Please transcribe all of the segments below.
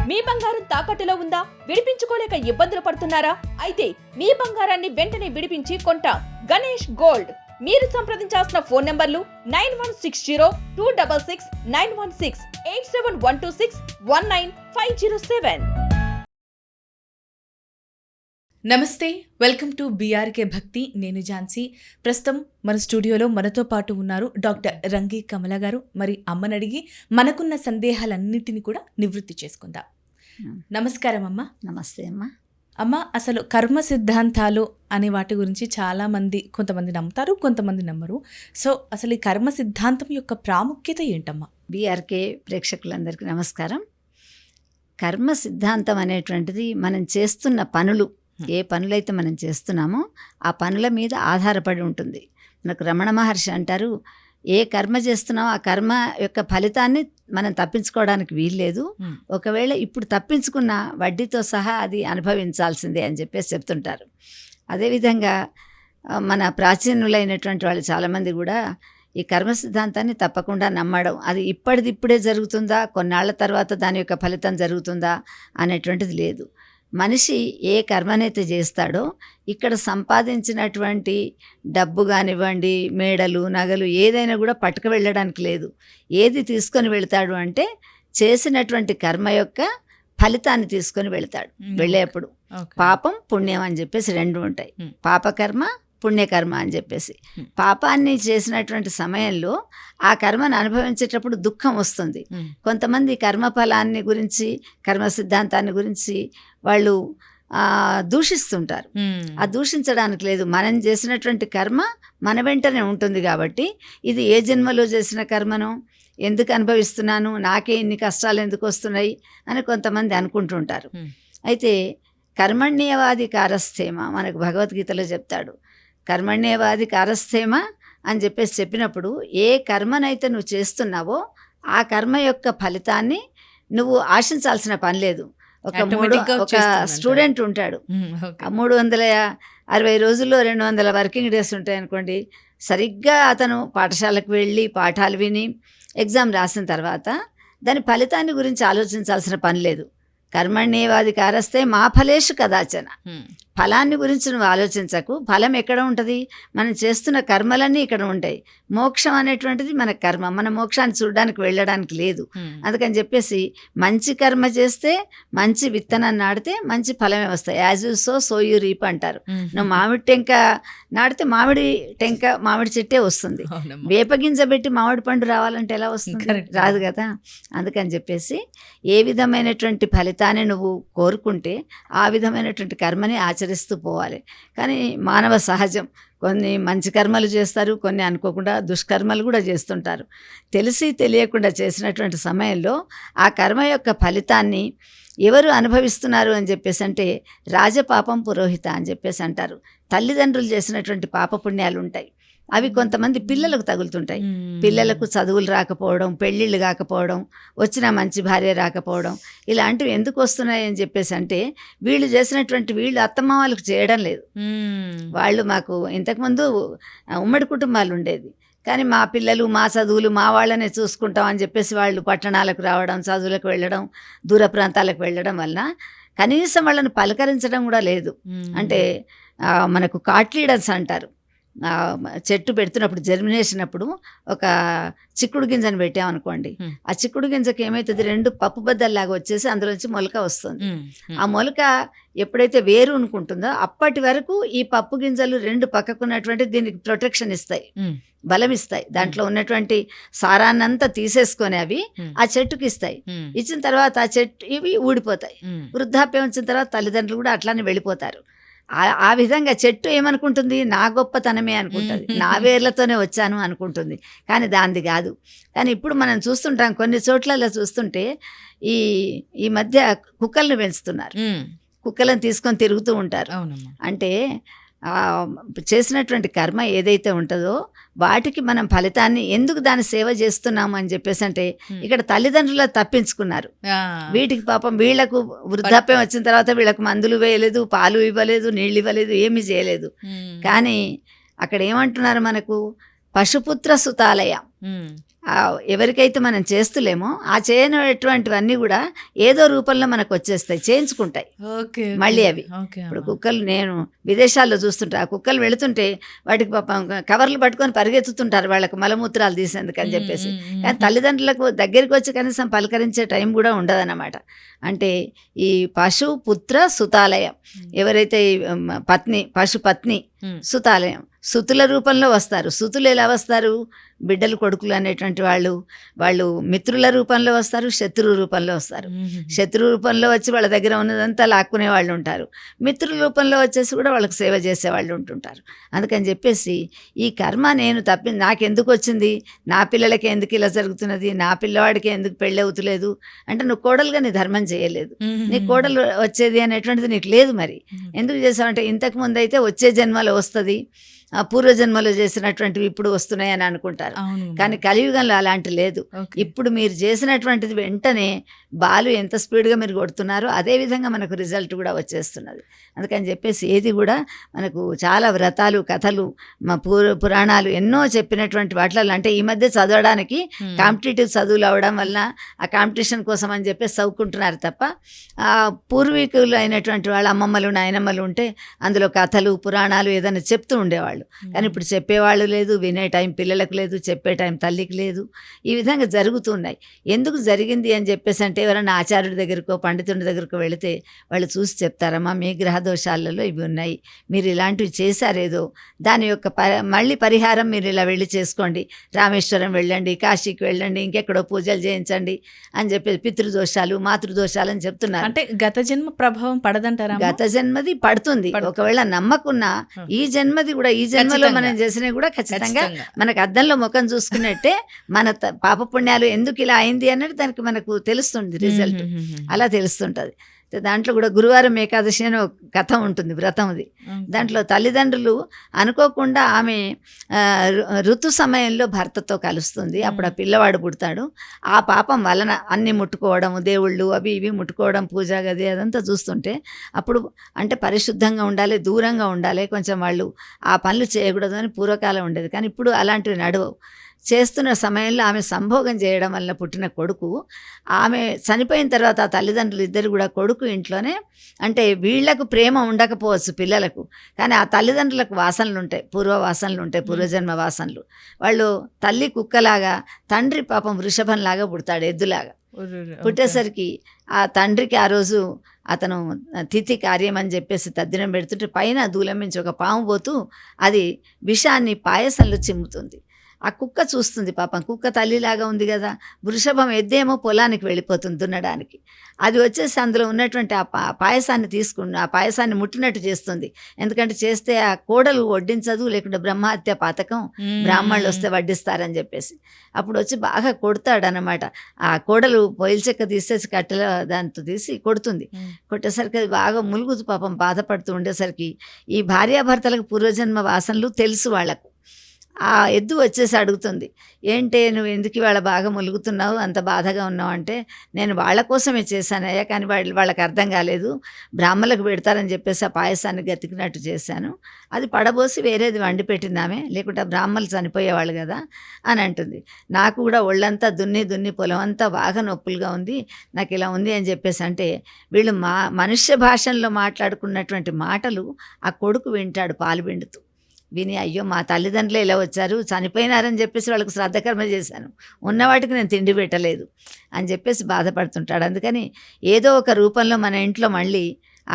మీ బంగారం తాకట్టులో ఉందా? విడిపించుకోలేక ఇబ్బందులు పడుతున్నారా? అయితే మీ బంగారాన్ని వెంటనే విడిపించి కొంటాం. గణేష్ గోల్డ్. మీరు సంప్రదించాల్సిన ఫోన్ నంబర్లు 9160-266-916, 8712619507. నమస్తే, వెల్కమ్ టు బీఆర్కే భక్తి. నేను ఝాన్సీ. ప్రస్తుతం మన స్టూడియోలో మనతో పాటు ఉన్నారు డాక్టర్ రంగి కమల గారు. మరి అమ్మని అడిగి మనకున్న సందేహాలన్నిటిని కూడా నివృత్తి చేసుకుందాం. నమస్కారం అమ్మ. నమస్తే అమ్మ. అమ్మ, అసలు కర్మ సిద్ధాంతాలు అనే వాటి గురించి కొంతమంది నమ్ముతారు, కొంతమంది నమ్మరు. సో అసలు ఈ కర్మ సిద్ధాంతం యొక్క ప్రాముఖ్యత ఏంటమ్మా? బీఆర్కే ప్రేక్షకులందరికీ నమస్కారం. కర్మ సిద్ధాంతం అనేటువంటిది మనం చేస్తున్న పనులు, ఏ పనులైతే మనం చేస్తున్నామో ఆ పనుల మీద ఆధారపడి ఉంటుంది. మనకు రమణ మహర్షి అంటారు, ఏ కర్మ చేస్తున్నామో ఆ కర్మ యొక్క ఫలితాన్ని మనం తప్పించుకోవడానికి వీల్లేదు. ఒకవేళ ఇప్పుడు తప్పించుకున్న వడ్డీతో సహా అది అనుభవించాల్సిందే అని చెప్పేసి చెప్తుంటారు. అదేవిధంగా మన ప్రాచీనులైనటువంటి వాళ్ళు చాలామంది కూడా ఈ కర్మ సిద్ధాంతాన్ని తప్పకుండా నమ్మడం, అది ఇప్పుడే జరుగుతుందా, కొన్నాళ్ల తర్వాత దాని యొక్క ఫలితం జరుగుతుందా అనేటువంటిది లేదు. మనిషి ఏ కర్మనైతే చేస్తాడో ఇక్కడ సంపాదించినటువంటి డబ్బు కానివ్వండి, మేడలు, నగలు ఏదైనా కూడా పట్టుకు వెళ్ళడానికి లేదు. ఏది తీసుకొని వెళ్తాడు అంటే చేసినటువంటి కర్మ యొక్క ఫలితాన్ని తీసుకొని వెళ్తాడు. వెళ్ళేప్పుడు పాపం పుణ్యం అని చెప్పేసి రెండు ఉంటాయి. పాపకర్మ, పుణ్యకర్మ అని చెప్పేసి. పాపాన్ని చేసినటువంటి సమయంలో ఆ కర్మను అనుభవించేటప్పుడు దుఃఖం వస్తుంది. కొంతమంది కర్మఫలాన్ని గురించి, కర్మ సిద్ధాంతాన్ని గురించి వాళ్ళు దూషిస్తుంటారు. ఆ దూషించడానికి లేదు. మనం చేసినటువంటి కర్మ మన వెంటనే ఉంటుంది కాబట్టి ఇది ఏ జన్మలో చేసిన కర్మను ఎందుకు అనుభవిస్తున్నాను, నాకే ఇన్ని కష్టాలు ఎందుకు వస్తున్నాయి అని కొంతమంది అనుకుంటుంటారు. అయితే కర్మణ్యేవాది కారస్థేమ మనకు భగవద్గీతలో చెప్తాడు. కర్మణ్యేవాది కారస్థేమ అని చెప్పేసి చెప్పినప్పుడు ఏ కర్మనైతే నువ్వు చేస్తున్నావో ఆ కర్మ యొక్క ఫలితాన్ని నువ్వు ఆశించాల్సిన పని లేదు. ఒక స్టూడెంట్ ఉంటాడు, 360 రోజుల్లో 200 వర్కింగ్ డేస్ ఉంటాయి అనుకోండి. సరిగ్గా అతను పాఠశాలకు వెళ్ళి పాఠాలు విని ఎగ్జామ్ రాసిన తర్వాత దాని ఫలితాన్ని గురించి ఆలోచించాల్సిన పని లేదు. కర్మణ్యేవాది కారస్తే మా ఫలేషు కదాచన. ఫలాన్ని గురించి నువ్వు ఆలోచించకు. ఫలం ఎక్కడ ఉంటుంది? మనం చేస్తున్న కర్మలన్నీ ఇక్కడ ఉంటాయి. మోక్షం అనేటువంటిది మన కర్మ, మన మోక్షాన్ని చూడడానికి వెళ్ళడానికి లేదు. అందుకని చెప్పేసి మంచి కర్మ చేస్తే, మంచి విత్తనాన్ని నాటితే మంచి ఫలమే వస్తాయి. As you so you reap అంటారు. నువ్వు మామిడి టెంక నాటితే మామిడి చెట్టే వస్తుంది. వేపగింజ పెట్టి మామిడి పండు రావాలంటే ఎలా వస్తుంది? రాదు కదా. అందుకని చెప్పేసి ఏ విధమైనటువంటి ఫలితాన్ని నువ్వు కోరుకుంటే ఆ విధమైనటువంటి కర్మని ఆచరిస్తూ పోవాలి. కానీ మానవ సహజం, కొన్ని మంచి కర్మలు చేస్తారు, కొన్ని అనుకోకుండా దుష్కర్మలు కూడా చేస్తుంటారు. తెలిసి తెలియకుండా చేసినటువంటి సమయంలో ఆ కర్మ యొక్క ఫలితాన్ని ఎవరు అనుభవిస్తున్నారు అని చెప్పేసి అంటే రాజపాపం పురోహిత అని చెప్పేసి అంటారు. తల్లిదండ్రులు చేసినటువంటి పాపపుణ్యాలు ఉంటాయి, అవి కొంతమంది పిల్లలకు తగులుతుంటాయి. పిల్లలకు చదువులు రాకపోవడం, పెళ్ళిళ్ళు కాకపోవడం, వచ్చిన మంచి భార్య రాకపోవడం, ఇలాంటివి ఎందుకు వస్తున్నాయి అని చెప్పేసి అంటే వీళ్ళు అత్తమ్మ వాళ్ళకు చేయడం లేదు. వాళ్ళు మాకు ఇంతకుముందు ఉమ్మడి కుటుంబాలు ఉండేది, కానీ మా పిల్లలు మా చదువులు మా వాళ్ళనే చూసుకుంటాం అని చెప్పేసి వాళ్ళు పట్టణాలకు రావడం, చదువులకు వెళ్ళడం, దూర ప్రాంతాలకు వెళ్ళడం వలన కనీసం వాళ్ళని పలకరించడం కూడా లేదు. అంటే మనకు కాట్లీడర్స్ అంటారు. చెట్టు పెడుతున్నప్పుడు జర్మినేషన్ అప్పుడు ఒక చిక్కుడు గింజను పెట్టామనుకోండి, ఆ చిక్కుడు గింజకి ఏమవుతుంది, 2 పప్పు బద్దల్లాగా వచ్చేసి అందులోంచి మొలక వస్తుంది. ఆ మొలక ఎప్పుడైతే వేరు అనుకుంటుందో అప్పటి వరకు ఈ పప్పు గింజలు 2 పక్కకున్నటువంటి దీనికి ప్రొటెక్షన్ ఇస్తాయి, బలం ఇస్తాయి. దాంట్లో ఉన్నటువంటి సారాన్నంతా తీసేసుకొని అవి ఆ చెట్టుకి ఇస్తాయి. ఇచ్చిన తర్వాత ఆ చెట్టు ఇవి ఊడిపోతాయి. వృద్ధాప్యం వచ్చిన తర్వాత తల్లిదండ్రులు కూడా అట్లానే వెళ్ళిపోతారు. ఆ విధంగా చెట్టు ఏమనుకుంటుంది, నా గొప్పతనమే అనుకుంటుంది, నా వేర్లతోనే వచ్చాను అనుకుంటుంది. కానీ దానిది కాదు. కానీ ఇప్పుడు మనం చూస్తుంటాం, కొన్ని చోట్లలో చూస్తుంటే ఈ మధ్య కుక్కలను పెంచుతున్నారు. కుక్కలను తీసుకొని తిరుగుతూ ఉంటారు. అంటే చేసినటువంటి కర్మ ఏదైతే ఉంటుందో వాటికి మనం ఫలితాన్ని ఎందుకు దాని సేవ చేస్తున్నాము అని చెప్పేసి అంటే ఇక్కడ తల్లిదండ్రుల తప్పించుకున్నారు. వీటికి పాపం వీళ్లకు వృద్ధాప్యం వచ్చిన తర్వాత వీళ్ళకు మందులు వేయలేదు, పాలు ఇవ్వలేదు, నీళ్ళు ఇవ్వలేదు, ఏమీ చేయలేదు. కానీ అక్కడ ఏమంటున్నారు, మనకు పశుపుత్ర సుతాలయ, ఎవరికైతే మనం చేస్తులేమో ఆ చేయనటువంటివన్నీ కూడా ఏదో రూపంలో మనకు వచ్చేస్తాయి, చేయించుకుంటాయి ఓకే మళ్ళీ అవి. ఓకే ఇప్పుడు కుక్కలు నేను విదేశాల్లో చూస్తుంటా, ఆ కుక్కలు వెళుతుంటే వాటికి పాపం కవర్లు పట్టుకొని పరిగెత్తుతుంటారు వాళ్ళకి మలమూత్రాలు తీసేందుకు అని చెప్పేసి. కానీ తల్లిదండ్రులకు దగ్గరికి వచ్చి కనీసం పలకరించే టైం కూడా ఉండదన్నమాట. అంటే ఈ పశు పుత్ర సుతాలయం, ఎవరైతే ఈ పశుపత్ని సుతాలయం, సుతుల రూపంలో వస్తారు. సుతులు ఎలా వస్తారు? బిడ్డలు కొడుకులు అనేటువంటి వాళ్ళు మిత్రుల రూపంలో వస్తారు, శత్రువు రూపంలో వస్తారు. శత్రువు రూపంలో వచ్చి వాళ్ళ దగ్గర ఉన్నదంతా లాక్కునే వాళ్ళు ఉంటారు, మిత్రుల రూపంలో వచ్చేసి కూడా వాళ్ళకి సేవ చేసే వాళ్ళు ఉంటుంటారు. అందుకని చెప్పేసి ఈ కర్మ నేను నాకెందుకు వచ్చింది, నా పిల్లలకి ఎందుకు ఇలా జరుగుతున్నది, నా పిల్లవాడికి ఎందుకు పెళ్ళి అవుతులేదు అంటే నువ్వు కోడలుగా నీ ధర్మం చేయలేదు, నీ కోడలు వచ్చేది అనేటువంటిది నీకు లేదు. మరి ఎందుకు చేసావంటే ఇంతకుముందు అయితే వచ్చే జన్మలో వస్తుంది, పూర్వజన్మలో చేసినటువంటివి ఇప్పుడు వస్తున్నాయి అని అనుకుంటారు. కానీ కలియుగంలో అలాంటి లేదు. ఇప్పుడు మీరు చేసినటువంటిది వెంటనే బాలు ఎంత స్పీడ్గా మీరు కొడుతున్నారో అదేవిధంగా మనకు రిజల్ట్ కూడా వచ్చేస్తున్నది. అందుకని చెప్పేసి ఏది కూడా మనకు చాలా వ్రతాలు కథలు మా పురాణాలు ఎన్నో చెప్పినటువంటి వాటిలో, అంటే ఈ మధ్య చదవడానికి కాంపిటేటివ్ చదువులు అవడం వల్ల ఆ కాంపిటీషన్ కోసం అని చెప్పేసి చదువుకుంటున్నారు తప్ప పూర్వీకులు అయినటువంటి వాళ్ళ అమ్మమ్మలు నాయనమ్మలు ఉంటే అందులో కథలు పురాణాలు ఏదైనా చెప్తూ ఉండేవాళ్ళు. కానీ ఇప్పుడు చెప్పేవాళ్ళు లేదు, వినే టైం పిల్లలకు లేదు, చెప్పే టైం తల్లికి లేదు. ఈ విధంగా జరుగుతున్నాయి. ఎందుకు జరిగింది అని చెప్పేసి అంటే ఎవరైనా ఆచార్యుడి దగ్గరకో పండితుడి దగ్గరకో వెళితే వాళ్ళు చూసి చెప్తారమ్మా మీ గ్రహ దోషాలలో ఇవి ఉన్నాయి, మీరు ఇలాంటివి చేశారేదో దాని యొక్క మళ్ళీ పరిహారం మీరు ఇలా వెళ్ళి చేసుకోండి, రామేశ్వరం వెళ్ళండి, కాశీకి వెళ్ళండి, ఇంకెక్కడో పూజలు చేయించండి అని చెప్పేసి పితృదోషాలు మాతృదోషాలు అని చెప్తున్నారు. అంటే గత జన్మ ప్రభావం పడదంటారా? గత జన్మది పడుతుంది. ఒకవేళ నమ్మకున్నా ఈ జన్మది కూడా, ఈ జన్మలో మనం చేసినవి కూడా ఖచ్చితంగా మనకు అద్దంలో ముఖం చూసుకున్నట్టే మన పాప పుణ్యాలు ఎందుకు ఇలా అయింది అన్నది దానికి మనకు తెలుస్తుంది రిజల్ట్, అలా తెలుస్తుంటుంది. దాంట్లో కూడా గురువారం ఏకాదశి అని ఒక కథ ఉంటుంది, వ్రతంది. దాంట్లో తల్లిదండ్రులు అనుకోకుండా ఆమె ఋతు సమయంలో భర్తతో కలుస్తుంది. అప్పుడు ఆ పిల్లవాడు పుడతాడు. ఆ పాపం వలన అన్ని ముట్టుకోవడం, దేవుళ్ళు అవి ఇవి ముట్టుకోవడం, పూజా గది అదంతా చూస్తుంటే అప్పుడు అంటే పరిశుద్ధంగా ఉండాలి, దూరంగా ఉండాలి, కొంచెం వాళ్ళు ఆ పనులు చేయకూడదు అని పూర్వకాలం ఉండేది. కానీ ఇప్పుడు అలాంటివి నడవవు. చేస్తున్న సమయంలో ఆమె సంభోగం చేయడం వల్ల పుట్టిన కొడుకు, ఆమె చనిపోయిన తర్వాత ఆ తల్లిదండ్రులు ఇద్దరు కూడా కొడుకు ఇంట్లోనే, అంటే వీళ్లకు ప్రేమ ఉండకపోవచ్చు పిల్లలకు, కానీ ఆ తల్లిదండ్రులకు వాసనలు ఉంటాయి, పూర్వవాసనలు ఉంటాయి, పూర్వజన్మ వాసనలు. వాళ్ళు తల్లి కుక్కలాగా, తండ్రి పాపం వృషభంలాగా పుడతాడు, ఎద్దులాగా. పుట్టేసరికి ఆ తండ్రికి ఆ రోజు అతను తిథి కార్యం అని చెప్పేసి తద్దినం పెడుతుంటే పైన దూలం నుంచి ఒక పాము పోతూ అది విషాన్ని పాయసంలో చిమ్ముతుంది. ఆ కుక్క చూస్తుంది, పాపం కుక్క తల్లిలాగా ఉంది కదా, వృషభం ఎద్దేమో పొలానికి వెళ్ళిపోతుంది దున్నడానికి. అది వచ్చేసి అందులో ఉన్నటువంటి ఆ పాయసాన్ని ఆ పాయసాన్ని ముట్టినట్టు చేస్తుంది. ఎందుకంటే చేస్తే ఆ కోడలు వడ్డించదు, లేకుంటే బ్రహ్మహత్య పాతకం, బ్రాహ్మణులు వస్తే వడ్డిస్తారని చెప్పేసి. అప్పుడు వచ్చి బాగా కొడతాడనమాట. ఆ కోడలు పొయ్యిల చెక్క తీసేసి కట్టెల దాంతో తీసి కొడుతుంది. కొట్టేసరికి అది బాగా ములుగుతూ పాపం బాధపడుతూ ఉండేసరికి ఈ భార్యాభర్తలకు పూర్వజన్మ వాసనలు తెలుసు వాళ్ళకు. ఆ ఎద్దు వచ్చేసి అడుగుతుంది, ఏంటే నువ్వు ఎందుకు ఇవాళ బాగా ములుగుతున్నావు, అంత బాధగా ఉన్నావు అంటే, నేను వాళ్ళ కోసమే చేశానయ్యా, కానీ వాళ్ళకి అర్థం కాలేదు, బ్రాహ్మణులకు పెడతారని చెప్పేసి ఆ పాయసాన్ని గతికినట్టు చేశాను, అది పడబోసి వేరేది వండి పెట్టిందామే, లేకుంటే బ్రాహ్మణులు చనిపోయేవాళ్ళు కదా అని అంటుంది. నాకు కూడా ఒళ్ళంతా దున్ని పొలం అంతా బాగా నొప్పులుగా ఉంది, నాకు ఇలా ఉంది అని చెప్పేసి అంటే, వీళ్ళు మనుష్య భాషల్లో మాట్లాడుకున్నటువంటి మాటలు ఆ కొడుకు వింటాడు పాలు పిండుతూ. విని అయ్యో మా తల్లిదండ్రులు ఇలా వచ్చారు, చనిపోయినారని చెప్పేసి వాళ్ళకు శ్రద్ధకర్మ చేశాను, ఉన్నవాటికి నేను తిండి పెట్టలేదు అని చెప్పేసి బాధపడుతుంటాడు. అందుకని ఏదో ఒక రూపంలో మన ఇంట్లో మళ్ళీ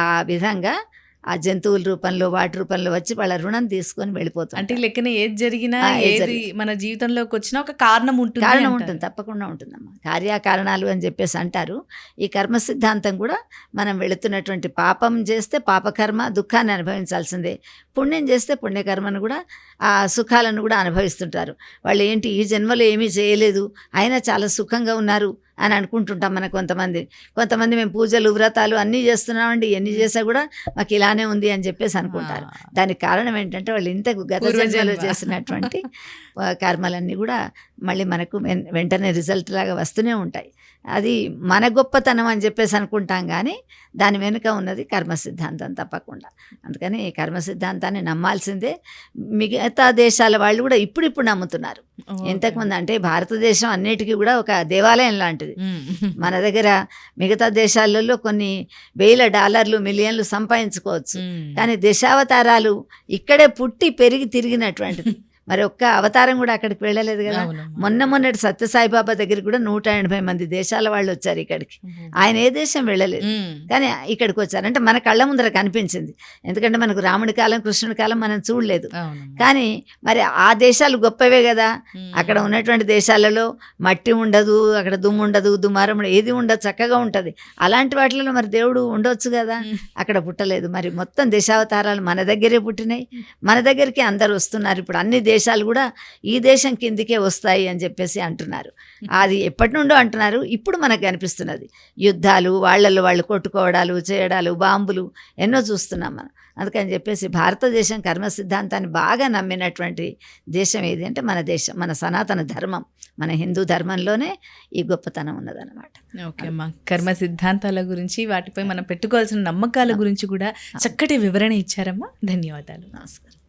ఆ విధంగా ఆ జంతువుల రూపంలో వాటి రూపంలో వచ్చి వాళ్ళ రుణం తీసుకొని వెళ్ళిపోతుంది. అంటే లెక్కన ఏది జరిగినా ఏది మన జీవితంలోకి వచ్చినా ఒక కారణం ఉంటుంది, తప్పకుండా ఉంటుందమ్మా. కార్యకారణాలు అని చెప్పేసి అంటారు. ఈ కర్మ సిద్ధాంతం కూడా మనం వెళుతున్నటువంటి పాపం చేస్తే పాపకర్మ దుఃఖాన్ని అనుభవించాల్సిందే, పుణ్యం చేస్తే పుణ్యకర్మను కూడా ఆ సుఖాలను కూడా అనుభవిస్తుంటారు. వాళ్ళు ఏంటి ఈ జన్మలో ఏమీ చేయలేదు అయినా చాలా సుఖంగా ఉన్నారు అని అనుకుంటుంటాం. మన కొంతమంది మేము పూజలు వ్రతాలు అన్నీ చేస్తున్నామండి, ఎన్ని చేసా కూడా మాకు ఇలానే ఉంది అని చెప్పేసి అనుకుంటారు. దానికి కారణం ఏంటంటే వాళ్ళు ఇంత గత జన్మలో చేసినటువంటి కర్మలన్నీ కూడా మళ్ళీ మనకు వెంటనే రిజల్ట్ లాగా వస్తూనే ఉంటాయి. అది మన గొప్పతనం అని చెప్పేసి అనుకుంటాం, కానీ దాని వెనుక ఉన్నది కర్మ సిద్ధాంతం తప్పకుండా. అందుకని ఈ కర్మ సిద్ధాంతాన్ని నమ్మాల్సిందే. మిగతా దేశాల వాళ్ళు కూడా ఇప్పుడిప్పుడు నమ్ముతున్నారు. ఇంతకుముందు అంటే భారతదేశం అన్నిటికీ కూడా ఒక దేవాలయం లాంటిది. మన దగ్గర మిగతా దేశాలలో కొన్ని $1,000 మిలియన్లు సంపాదించుకోవచ్చు, కానీ దశావతారాలు ఇక్కడే పుట్టి పెరిగి తిరిగినటువంటిది. మరి ఒక్క అవతారం కూడా అక్కడికి వెళ్ళలేదు కదా. మొన్నటి సత్యసాయిబాబా దగ్గరికి కూడా 180 మంది దేశాల వాళ్ళు వచ్చారు ఇక్కడికి. ఆయన ఏ దేశం వెళ్ళలేదు, కానీ ఇక్కడికి వచ్చారు. అంటే మన కళ్ళ ముందర కనిపించింది. ఎందుకంటే మనకు రాముడి కాలం కృష్ణుడి కాలం మనం చూడలేదు, కానీ మరి ఆ దేశాలు గొప్పవే కదా. అక్కడ ఉన్నటువంటి దేశాలలో మట్టి ఉండదు, అక్కడ దుమ్ము ఉండదు, దుమారం ఏది ఉండదు, చక్కగా ఉంటుంది. అలాంటి వాటిలో మరి దేవుడు ఉండొచ్చు కదా, అక్కడ పుట్టలేదు. మరి మొత్తం దశావతారాలు మన దగ్గరే పుట్టినాయి, మన దగ్గరికి అందరు వస్తున్నారు. ఇప్పుడు అన్ని దేశాలు కూడా ఈ దేశం కిందికే వస్తాయి అని చెప్పేసి అంటున్నారు. అది ఎప్పటి నుండో అంటున్నారు, ఇప్పుడు మనకు కనిపిస్తున్నది. యుద్ధాలు, వాళ్ళల్లో వాళ్ళు కొట్టుకోవడాలు, చేయడాలు, బాంబులు ఎన్నో చూస్తున్నాం మనం. అందుకని చెప్పేసి భారతదేశం కర్మ సిద్ధాంతాన్ని బాగా నమ్మినటువంటి దేశం ఏది అంటే మన దేశం, మన సనాతన ధర్మం, మన హిందూ ధర్మంలోనే ఈ గొప్పతనం ఉన్నదన్నమాట. ఓకే అమ్మా, కర్మ సిద్ధాంతాల గురించి, వాటిపై మనం పెట్టుకోవాల్సిన నమ్మకాల గురించి కూడా చక్కటి వివరణ ఇచ్చారమ్మా. ధన్యవాదాలు. నమస్కారం.